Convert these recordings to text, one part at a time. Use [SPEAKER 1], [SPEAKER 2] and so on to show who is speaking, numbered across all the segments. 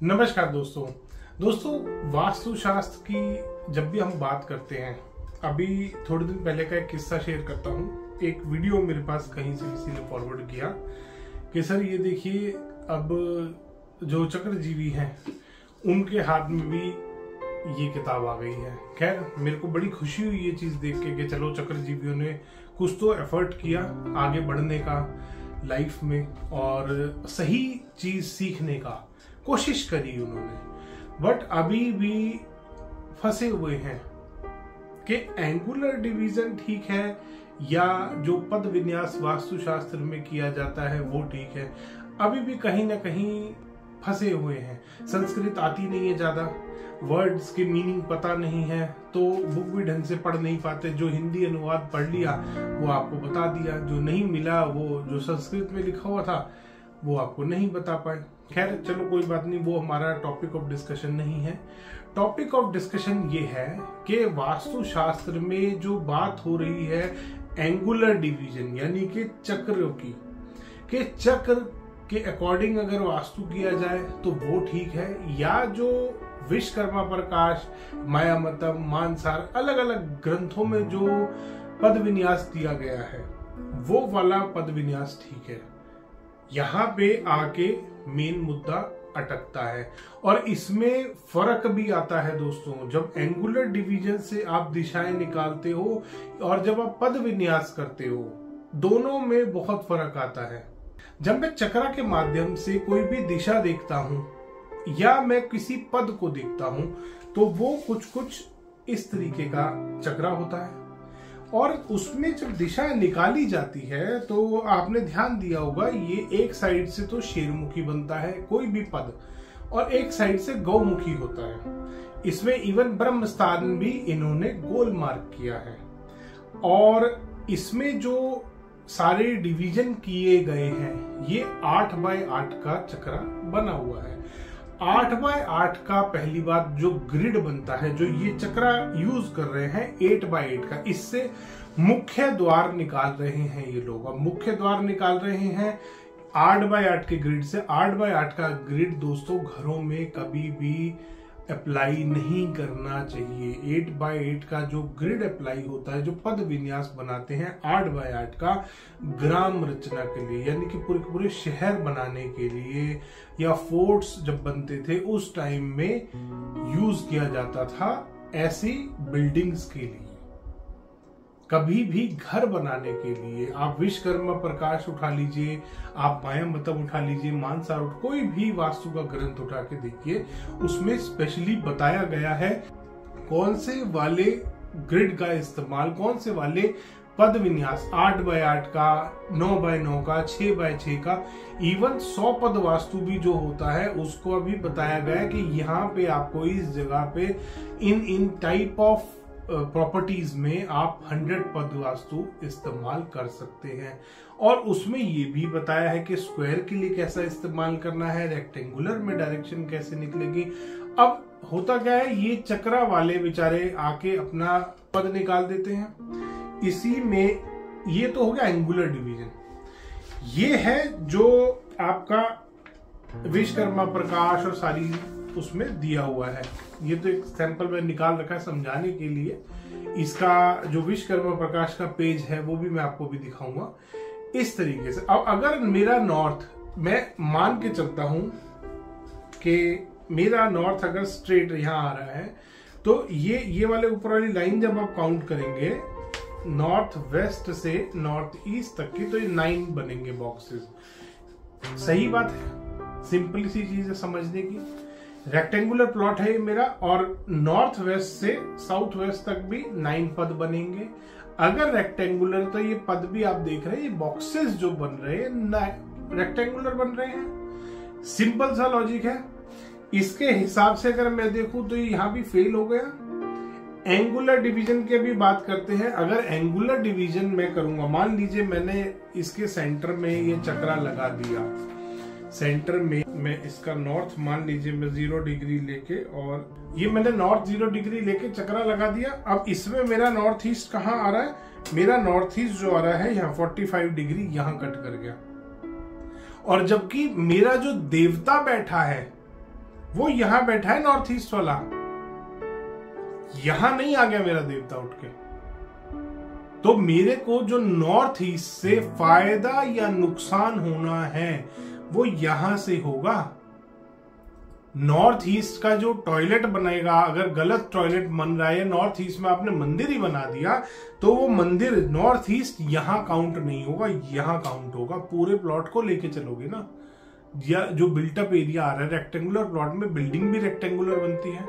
[SPEAKER 1] नमस्कार दोस्तों वास्तुशास्त्र की जब भी हम बात करते हैं, अभी थोड़े दिन पहले का एक किस्सा शेयर करता हूँ। एक वीडियो मेरे पास कहीं से किसी ने फॉरवर्ड किया कि सर ये देखिए, अब जो चक्रजीवी हैं उनके हाथ में भी ये किताब आ गई है। खैर, मेरे को बड़ी खुशी हुई ये चीज देख के कि चलो चक्रजीवियों ने कुछ तो एफर्ट किया आगे बढ़ने का लाइफ में और सही चीज सीखने का कोशिश करी उन्होंने। बट अभी भी फंसे हुए हैं कि एंगुलर डिवीजन ठीक है या जो पद विन्यास वास्तुशास्त्र में किया जाता है वो ठीक है। अभी भी कहीं ना कहीं फंसे हुए हैं। संस्कृत आती नहीं है ज्यादा, वर्ड्स के मीनिंग पता नहीं है, तो बुक भी ढंग से पढ़ नहीं पाते। जो हिंदी अनुवाद पढ़ लिया वो आपको बता दिया, जो नहीं मिला वो जो संस्कृत में लिखा हुआ था वो आपको नहीं बता पाए। खैर चलो कोई बात नहीं, वो हमारा टॉपिक ऑफ डिस्कशन नहीं है। टॉपिक ऑफ डिस्कशन ये है कि वास्तुशास्त्र में जो बात हो रही है एंगुलर डिवीजन यानी कि चक्रों की, कि चक्र के अकॉर्डिंग अगर वास्तु किया जाए तो वो ठीक है, या जो विश्वकर्मा प्रकाश, मायामतम, मानसार अलग अलग ग्रंथों में जो पद विन्यास दिया गया है वो वाला पद विन्यास ठीक है। यहाँ पे आके मेन मुद्दा अटकता है और इसमें फर्क भी आता है दोस्तों। जब एंगुलर डिवीजन से आप दिशाएं निकालते हो और जब आप पद विन्यास करते हो, दोनों में बहुत फर्क आता है। जब मैं चक्रा के माध्यम से कोई भी दिशा देखता हूं या मैं किसी पद को देखता हूं तो वो कुछ इस तरीके का चक्रा होता है और उसमें जब दिशा निकाली जाती है तो आपने ध्यान दिया होगा ये एक साइड से तो शेरमुखी बनता है कोई भी पद और एक साइड से गौमुखी होता है। इसमें इवन ब्रह्म स्थान भी इन्होंने गोल मार्क किया है और इसमें जो सारे डिवीजन किए गए हैं ये 8x8 का चक्रा बना हुआ है। 8x8 का पहली बात जो ग्रिड बनता है, जो ये चक्रा यूज कर रहे हैं 8x8 का, इससे मुख्य द्वार निकाल रहे हैं ये लोग। अब मुख्य द्वार निकाल रहे हैं 8x8 के ग्रिड से। 8x8 का ग्रिड दोस्तों घरों में कभी भी अप्लाई नहीं करना चाहिए। 8x8 का जो ग्रिड अप्लाई होता है, जो पद विन्यास बनाते हैं 8x8 का ग्राम रचना के लिए, यानी कि पूरे पूरे शहर बनाने के लिए या फोर्ट्स जब बनते थे उस टाइम में यूज किया जाता था ऐसी बिल्डिंग्स के लिए। कभी भी घर बनाने के लिए आप विश्वकर्मा प्रकाश उठा लीजिए, आप मायामतम उठा लीजिए, मानसार कोई भी वास्तु का ग्रंथ उठा के देखिए, उसमें स्पेशली बताया गया है कौन से वाले ग्रिड का इस्तेमाल, कौन से वाले पद विन्यास 8x8 का, 9x9 का, 6x6 का, इवन 100 पद वास्तु भी जो होता है उसको अभी बताया गया है कि यहाँ पे आपको इस जगह पे इन टाइप ऑफ प्रॉपर्टीज में आप 100 पद वास्तु इस्तेमाल कर सकते हैं। और उसमें ये भी बताया है कि स्क्वायर के लिए कैसा इस्तेमाल करना है, रेक्टेंगुलर में डायरेक्शन कैसे निकलेगी। अब होता क्या है, ये चक्रा वाले बेचारे आके अपना पद निकाल देते हैं। इसी में ये तो हो गया एंगुलर डिवीजन। ये है जो आपका विश्वकर्मा प्रकाश और सारी उसमें दिया हुआ है। ये तो एक सैंपल में निकाल रखा है समझाने के लिए। इसका जो विश्वकर्मा प्रकाश का पेज है वो भी मैं आपको भी दिखाऊंगा इस तरीके से। अब अगर मेरा नॉर्थ, मैं मान के चलता हूं कि मेरा नॉर्थ अगर स्ट्रेट यहां आ रहा है तो ये वाले ऊपर वाली लाइन जब आप काउंट करेंगे नॉर्थ वेस्ट से नॉर्थ ईस्ट तक की, तो ये 9 बनेंगे बॉक्सेस। सही बात है, सिंपल सी चीज है समझने की। रेक्टेंगुलर प्लॉट है ये मेरा और नॉर्थ वेस्ट से साउथ वेस्ट तक भी 9 पद बनेंगे। अगर रेक्टेंगुलर तो ये पद भी आप देख रहे हैं, ये बॉक्सेस जो बन रहे हैं रेक्टेंगुलर बन रहे हैं। सिंपल सा लॉजिक है। इसके हिसाब से अगर मैं देखूं तो ये यहां भी फेल हो गया। एंगुलर डिवीजन की भी बात करते हैं। अगर एंगुलर डिवीजन मैं करूंगा, मान लीजिए मैंने इसके सेंटर में ये चक्रा लगा दिया, सेंटर में मैं इसका नॉर्थ मान लीजिए मैं 0 डिग्री लेके, और ये मैंने नॉर्थ 0 डिग्री लेके चक्रा लगा दिया। अब इसमें मेरा नॉर्थ ईस्ट कहाँ आ रहा है, मेरा नॉर्थ ईस्ट जो आ रहा है यहाँ 45 डिग्री यहाँ कट कर गया। और जबकि मेरा जो देवता बैठा है वो यहां बैठा है नॉर्थ ईस्ट वाला, यहां नहीं आ गया मेरा देवता उठ के। तो मेरे को जो नॉर्थ ईस्ट से फायदा या नुकसान होना है वो यहां से होगा। नॉर्थ ईस्ट का जो टॉयलेट बनेगा, अगर गलत टॉयलेट बन रहा है, नॉर्थ ईस्ट में आपने मंदिर ही बना दिया, तो वो मंदिर नॉर्थ ईस्ट यहां काउंट नहीं होगा, यहां काउंट होगा। पूरे प्लॉट को लेके चलोगे ना, या जो बिल्टअप एरिया आ रहा है रेक्टेंगुलर प्लॉट में, बिल्डिंग भी रेक्टेंगुलर बनती है।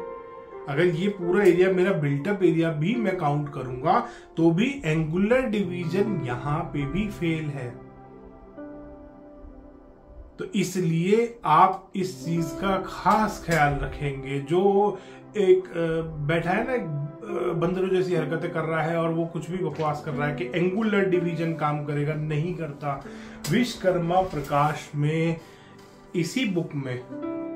[SPEAKER 1] अगर ये पूरा एरिया मेरा बिल्टअप एरिया भी मैं काउंट करूंगा तो भी एंगुलर डिवीजन यहां पे भी फेल है। तो इसलिए आप इस चीज का खास ख्याल रखेंगे। जो एक बैठा है ना बंदरों जैसी हरकतें कर रहा है और वो कुछ भी बकवास कर रहा है कि एंगुलर डिवीजन काम करेगा, नहीं करता। विश्वकर्मा प्रकाश में, इसी बुक में,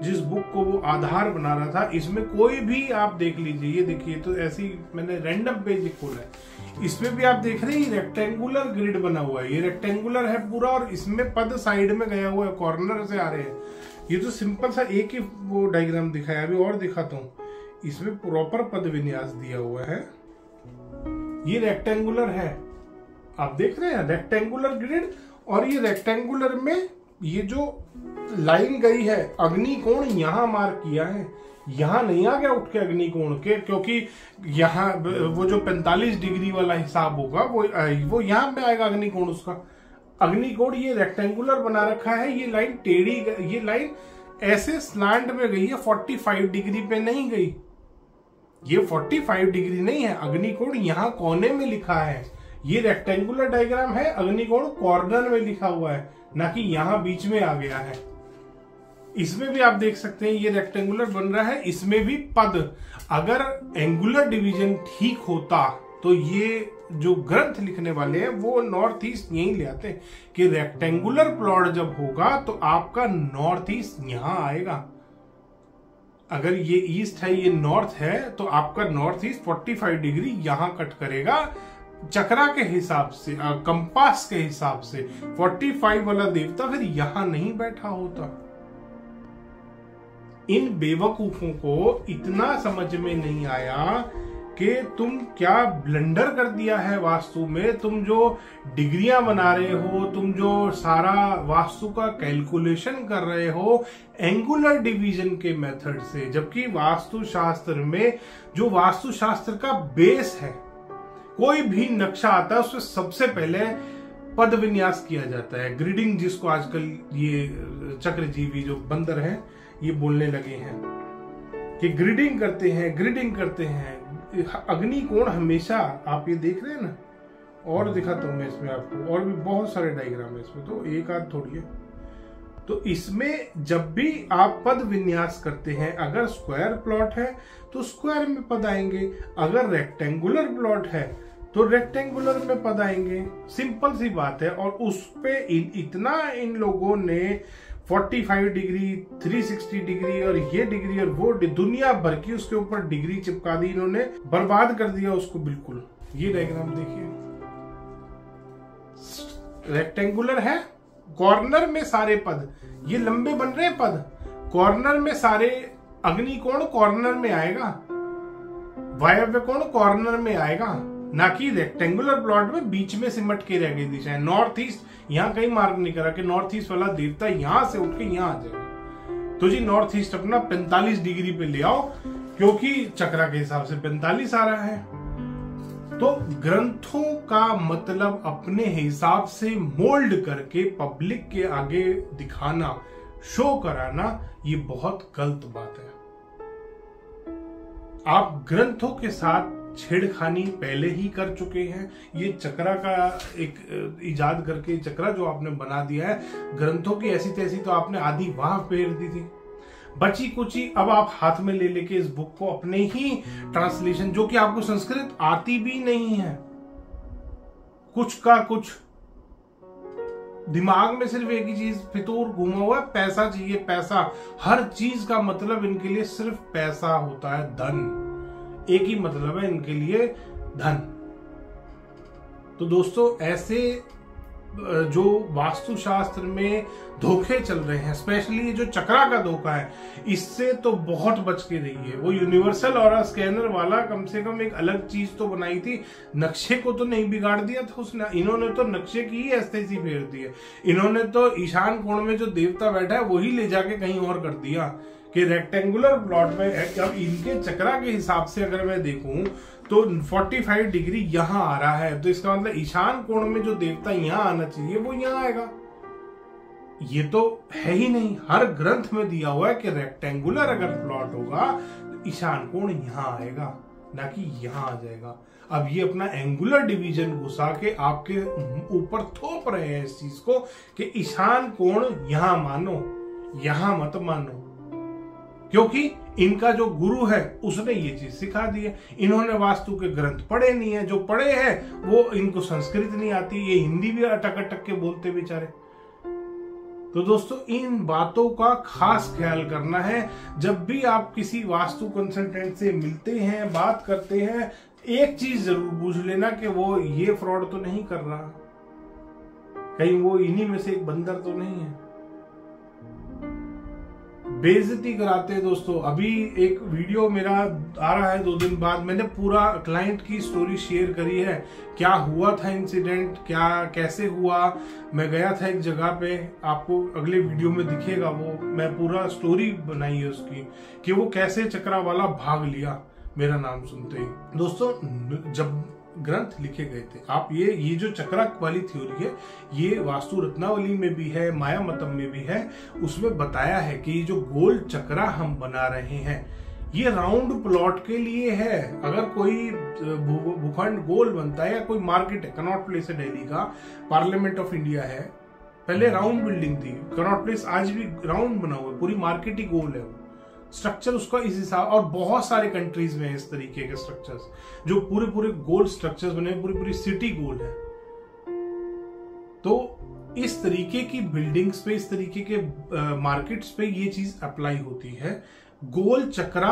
[SPEAKER 1] जिस बुक को वो आधार बना रहा था, इसमें कोई भी आप देख लीजिए, ये देखिए, तो ऐसी मैंने रैंडम पेज खोला है, इसमें भी आप देख रहे हैं रेक्टेंगुलर ग्रिड बना हुआ है, ये रेक्टेंगुलर है पूरा, और इसमें पद साइड में गया हुआ है, कॉर्नर से आ रहे हैं। ये तो सिंपल सा एक ही वो डायग्राम दिखाया, अभी और दिखाता हूं। इसमें प्रॉपर पद विन्यास दिया हुआ है, ये रेक्टेंगुलर है, आप देख रहे हैं रेक्टेंगुलर ग्रिड। और ये रेक्टेंगुलर में ये जो लाइन गई है, अग्निकोण यहां मार्क किया है, यहां नहीं आ गया उठ के अग्निकोण के, क्योंकि यहां वो जो 45 डिग्री वाला हिसाब होगा वो यहां पे आएगा अग्निकोण उसका। अग्निकोण ये रेक्टेंगुलर बना रखा है, ये लाइन टेढ़ी, ये लाइन ऐसे स्लैंट में गई है, 45 डिग्री पे नहीं गई। ये 45 डिग्री नहीं है, अग्निकोण यहां कोने में लिखा है। ये रेक्टेंगुलर डायग्राम है, अग्निकोण कॉर्नर में लिखा हुआ है, ना कि यहां बीच में आ गया है। इसमें भी आप देख सकते हैं ये रेक्टेंगुलर बन रहा है, इसमें भी पद। अगर एंगुलर डिवीजन ठीक होता तो ये जो ग्रंथ लिखने वाले हैं वो नॉर्थ ईस्ट यही ले आते हैं कि रेक्टेंगुलर प्लॉट जब होगा तो आपका नॉर्थ ईस्ट यहां आएगा। अगर ये ईस्ट है, ये नॉर्थ है, तो आपका नॉर्थ ईस्ट 45 डिग्री यहां कट करेगा चक्रा के हिसाब से, कंपास के हिसाब से। 45 वाला देवता फिर यहां नहीं बैठा होता। इन बेवकूफों को इतना समझ में नहीं आया कि तुम क्या ब्लंडर कर दिया है वास्तु में। तुम जो डिग्रियां बना रहे हो, तुम जो सारा वास्तु का कैलकुलेशन कर रहे हो एंगुलर डिवीजन के मेथड से, जबकि वास्तु शास्त्र में जो वास्तु शास्त्र का बेस है, कोई भी नक्शा आता है उसमें सबसे पहले पद विन्यास किया जाता है, ग्रिडिंग, जिसको आजकल ये चक्रजीवी जो बंदर हैं ये बोलने लगे हैं कि ग्रिडिंग करते हैं, ग्रिडिंग करते हैं। अग्निकोण हमेशा, आप ये देख रहे हैं ना, और दिखाता हूं मैं इसमें आपको, और भी बहुत सारे डायग्राम है इसमें, तो एक आध थोड़ी है। तो इसमें जब भी आप पद विन्यास करते हैं, अगर स्क्वायर प्लॉट है तो स्क्वायर में पद आएंगे, अगर रेक्टेंगुलर प्लॉट है तो रेक्टेंगुलर में पद आएंगे। सिंपल सी बात है। और उस पे इतना इन लोगों ने 45 डिग्री, 360 डिग्री और ये डिग्री और वो दुनिया भर की उसके ऊपर डिग्री चिपका दी इन्होंने, बर्बाद कर दिया उसको बिल्कुल। ये डायग्राम देखिए, रेक्टेंगुलर है, कॉर्नर में सारे पद, ये लंबे बन रहे हैं पद, कॉर्नर में सारे, अग्निकोण कॉर्नर में आएगा, वायव्य कोण कॉर्नर में आएगा, ना कि रेक्टेंगुलर प्लॉट में बीच में सिमट के रह गई दिशा है। नॉर्थ ईस्ट यहां कहीं मार्क नहीं करा कि नॉर्थ ईस्ट वाला देवता यहां से उठ के यहां आ जाएगा। तो जी नॉर्थ ईस्ट अपना 45 डिग्री पे ले आओ, क्योंकि चक्रा के हिसाब से 45 आ रहा है। तो ग्रंथों का मतलब अपने हिसाब से मोल्ड करके पब्लिक के आगे दिखाना, शो कराना, ये बहुत गलत बात है। आप ग्रंथों के साथ छेड़खानी पहले ही कर चुके हैं। ये चक्रा का एक इजाद करके चक्रा जो आपने बना दिया है, ग्रंथों की ऐसी तैसी तो आपने आधी वहां फेर दी थी, बची कुची अब आप हाथ में ले लेके इस बुक को अपने ही ट्रांसलेशन, जो कि आपको संस्कृत आती भी नहीं है, कुछ का कुछ दिमाग में सिर्फ एक ही चीज फितूर घूमा हुआ है, पैसा चाहिए, पैसा। हर चीज का मतलब इनके लिए सिर्फ पैसा होता है, धन। एक ही मतलब है इनके लिए, धन। तो दोस्तों ऐसे जो वास्तुशास्त्र में धोखे चल रहे हैं, स्पेशली जो चक्रा का धोखा है, इससे तो बहुत बच के रही है। वो यूनिवर्सल ऑरा स्कैनर वाला कम से कम एक अलग चीज तो बनाई थी, नक्शे को तो नहीं बिगाड़ दिया था उसने। इन्होंने तो नक्शे की ही एस्थेसी फेर दी है। इन्होंने तो ईशान कोण में जो देवता बैठा है वही ले जाके कहीं और कर दिया कि रेक्टेंगुलर प्लॉट में। अब इनके चक्रा के हिसाब से अगर मैं देखूं तो 45 डिग्री यहां आ रहा है, तो इसका मतलब ईशान कोण में जो देवता यहां आना चाहिए वो यहां आएगा। ये तो है ही नहीं। हर ग्रंथ में दिया हुआ है कि रेक्टेंगुलर अगर प्लॉट होगा तो ईशान कोण यहां आएगा, ना कि यहां आ जाएगा। अब ये अपना एंगुलर डिवीजन घुसा के आपके ऊपर थोप रहे हैं इस चीज को कि ईशान कोण यहां मानो, यहां मत मानो, क्योंकि इनका जो गुरु है उसने ये चीज सिखा दी है। इन्होंने वास्तु के ग्रंथ पढ़े नहीं है, जो पढ़े हैं वो इनको संस्कृत नहीं आती, ये हिंदी भी अटक अटक के बोलते बेचारे। तो दोस्तों इन बातों का खास ख्याल करना है। जब भी आप किसी वास्तु कंसल्टेंट से मिलते हैं, बात करते हैं, एक चीज जरूर पूछ लेना कि वो ये फ्रॉड तो नहीं कर रहा, कहीं वो इन्हीं में से एक बंदर तो नहीं है। बेइज्जती कराते हैं दोस्तों। अभी एक वीडियो मेरा आ रहा है 2 दिन बाद, मैंने पूरा क्लाइंट की स्टोरी शेयर करी है, क्या हुआ था इंसिडेंट, क्या कैसे हुआ। मैं गया था एक जगह पे, आपको अगले वीडियो में दिखेगा वो, मैं पूरा स्टोरी बनाई है उसकी कि वो कैसे चक्रा वाला भाग लिया मेरा नाम सुनते ही। दोस्तों जब ग्रंथ लिखे गए थे, आप ये जो चक्रा वाली थ्योरी है ये वास्तु रत्नावली में भी है, माया मतम में भी है। उसमें बताया है कि ये जो गोल चक्रा हम बना रहे हैं ये राउंड प्लॉट के लिए है। अगर कोई भूखंड गोल बनता है या कोई मार्केट है, कनॉट प्लेस है दिल्ली का, पार्लियामेंट ऑफ इंडिया है, पहले राउंड बिल्डिंग थी, कनॉट प्लेस आज भी राउंड बना हुआ है, पूरी मार्केट ही गोल है। स्ट्रक्चर उसका इस हिसाब, और बहुत सारे कंट्रीज में इस तरीके के स्ट्रक्चर्स जो पूरे पूरे गोल स्ट्रक्चर्स बने, पूरी पूरी सिटी गोल है। तो इस तरीके की बिल्डिंग्स पे, इस तरीके के मार्केट्स पे ये चीज अप्लाई होती है। गोल चक्रा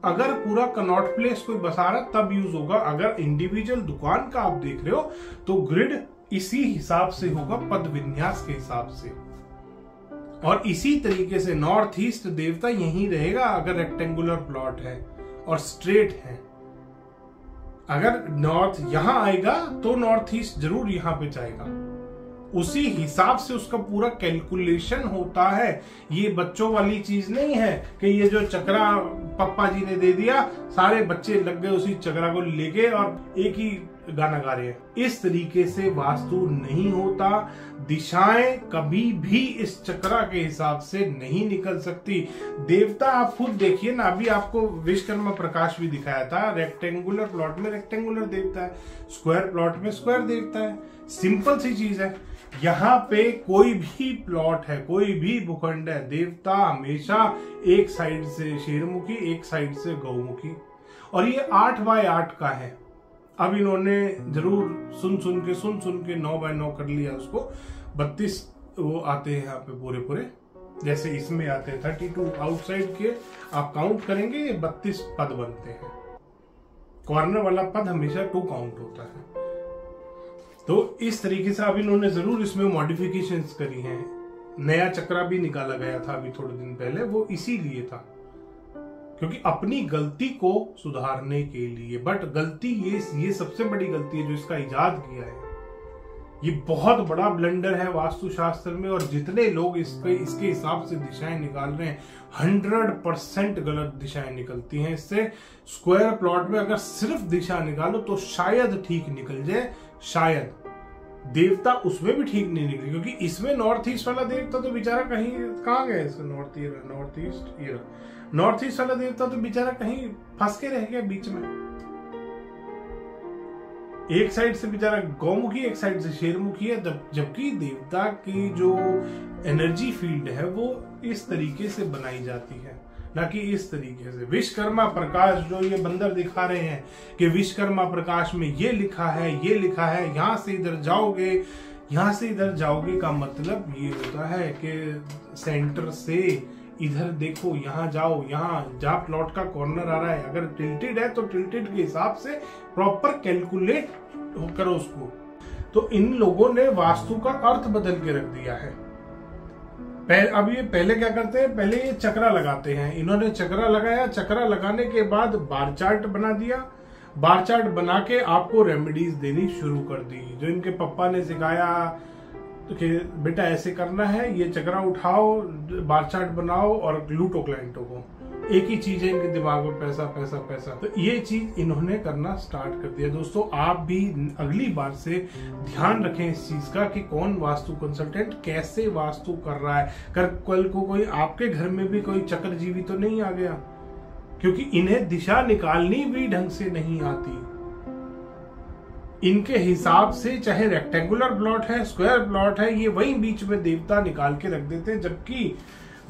[SPEAKER 1] अगर पूरा कनॉट प्लेस कोई बसा रहा तब यूज होगा। अगर इंडिविजुअल दुकान का आप देख रहे हो तो ग्रिड इसी हिसाब से होगा, पद विन्यास के हिसाब से। और इसी तरीके से नॉर्थ ईस्ट देवता यहीं रहेगा अगर रेक्टेंगुलर प्लॉट है और स्ट्रेट है। अगर नॉर्थ यहां आएगा तो नॉर्थ ईस्ट जरूर यहां पे जाएगा। उसी हिसाब से उसका पूरा कैलकुलेशन होता है। ये बच्चों वाली चीज नहीं है कि ये जो चक्रा पप्पा जी ने दे दिया, सारे बच्चे लग गए उसी चक्रा को लेके और एक ही गाना गा रहे हैं। इस तरीके से वास्तु नहीं होता। दिशाएं कभी भी इस चक्रा के हिसाब से नहीं निकल सकती। देवता आप खुद देखिए ना, अभी आपको विश्वकर्मा प्रकाश भी दिखाया था, रेक्टेंगुलर प्लॉट में रेक्टेंगुलर देवता है, स्क्वायर प्लॉट में स्क्वायर देवता है। सिंपल सी चीज है। यहाँ पे कोई भी प्लॉट है, कोई भी भूखंड है, देवता हमेशा एक साइड से शेरमुखी, एक साइड से गौमुखी। और ये 8x8 का है। अब इन्होंने जरूर सुन सुन के 9x9 कर लिया उसको। 32 वो आते हैं यहाँ पे पूरे, जैसे इसमें आते हैं 32 आउटसाइड के आप काउंट करेंगे 32 पद बनते हैं। कॉर्नर वाला पद हमेशा 2 काउंट होता है। तो इस तरीके से अब इन्होंने जरूर इसमें मॉडिफिकेशंस करी हैं। नया चक्रा भी निकाला गया था अभी थोड़े दिन पहले, वो इसीलिए था क्योंकि अपनी गलती को सुधारने के लिए। बट गलती ये सबसे बड़ी गलती है जो इसका इजाद किया है। ये बहुत बड़ा ब्लंडर है वास्तुशास्त्र में। और जितने लोग इसके हिसाब से दिशाएं निकाल रहे हैं 100% गलत दिशाएं निकलती हैं इससे। स्क्वायर प्लॉट में अगर सिर्फ दिशा निकालो तो शायद ठीक निकल जाए, शायद। देवता उसमें भी ठीक नहीं निकले क्योंकि इसमें नॉर्थ ईस्ट वाला देवता तो बेचारा कहाँ गया, नॉर्थ ईस्ट वाला देवता तो बेचारा कहीं फंस के रह गया बीच में। एक साइड से बेचारा गौमुखी, एक साइड से शेरमुखी है, जबकि देवता की जो एनर्जी फील्ड है वो इस तरीके से बनाई जाती है, ना कि इस तरीके से। विश्वकर्मा प्रकाश जो ये बंदर दिखा रहे हैं कि विश्वकर्मा प्रकाश में ये लिखा है, ये लिखा है, यहां से इधर जाओगे, यहां से इधर जाओगे का मतलब ये होता है कि सेंटर से इधर देखो, यहां जाओ, यहां जहां प्लॉट का कॉर्नर आ रहा है अगर टिल्टेड है तो टिल्टेड के हिसाब से प्रॉपर कैलकुलेट करो उसको। तो इन लोगों ने वास्तु का अर्थ बदल के रख दिया है। अब ये पहले क्या करते हैं, पहले ये चक्रा लगाते हैं। इन्होंने चक्रा लगाया, चक्रा लगाने के बाद बार चार्ट बना दिया। बार चार्ट बना के आपको रेमेडीज देनी शुरू कर दी, जो इनके पापा ने सिखाया कि बेटा ऐसे करना है, ये चक्रा उठाओ, बार चार्ट बनाओ और लूटो क्लाइंटों को। एक ही चीज है इनके दिमाग में, पैसा पैसा पैसा। तो ये चीज इन्होंने करना स्टार्ट कर दिया। दोस्तों आप भी अगली बार से ध्यान रखें इस चीज का कि कौन वास्तु कंसल्टेंट कैसे वास्तु कर रहा है। कल को कोई आपके घर में भी कोई चक्रजीवी तो नहीं आ गया, क्योंकि इन्हें दिशा निकालनी भी ढंग से नहीं आती। इनके हिसाब से चाहे रेक्टेंगुलर प्लॉट है, स्क्वायर प्लॉट है, ये वही बीच में देवता निकाल के रख देते हैं। जबकि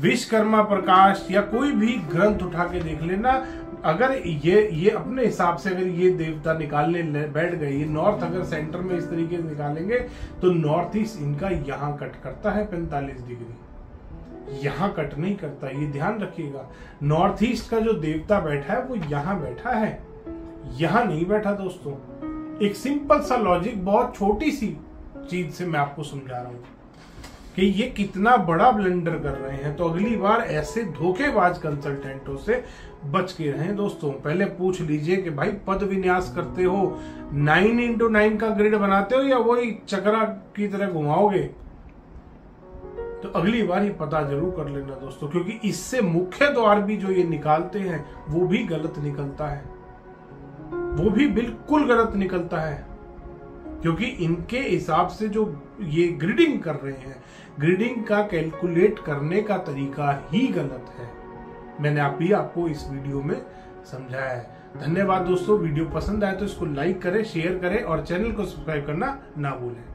[SPEAKER 1] विश्वकर्मा प्रकाश या कोई भी ग्रंथ उठा के देख लेना, अगर ये अपने हिसाब से अगर ये देवता निकालने बैठ गए, ये नॉर्थ अगर सेंटर में इस तरीके से निकालेंगे तो नॉर्थ ईस्ट इनका यहां कट करता है 45 डिग्री, यहां कट नहीं करता। ये ध्यान रखिएगा, नॉर्थ ईस्ट का जो देवता बैठा है वो यहां बैठा है, यहां नहीं बैठा। दोस्तों एक सिंपल सा लॉजिक, बहुत छोटी सी चीज से मैं आपको समझा रहा हूं कि ये कितना बड़ा ब्लंडर कर रहे हैं। तो अगली बार ऐसे धोखेबाज कंसल्टेंटों से बच के रहें। दोस्तों पहले पूछ लीजिए कि भाई पद विन्यास करते हो, 9x9 का ग्रिड बनाते हो या वही चक्रा की तरह घुमाओगे। तो अगली बार ये पता जरूर कर लेना दोस्तों, क्योंकि इससे मुख्य द्वार भी जो ये निकालते हैं वो भी गलत निकलता है, वो भी बिल्कुल गलत निकलता है। क्योंकि इनके हिसाब से जो ये ग्रिडिंग कर रहे हैं, ग्रिडिंग का कैलकुलेट करने का तरीका ही गलत है। मैंने आपको इस वीडियो में समझाया है। धन्यवाद दोस्तों। वीडियो पसंद आए तो इसको लाइक करें, शेयर करें और चैनल को सब्सक्राइब करना ना भूलें।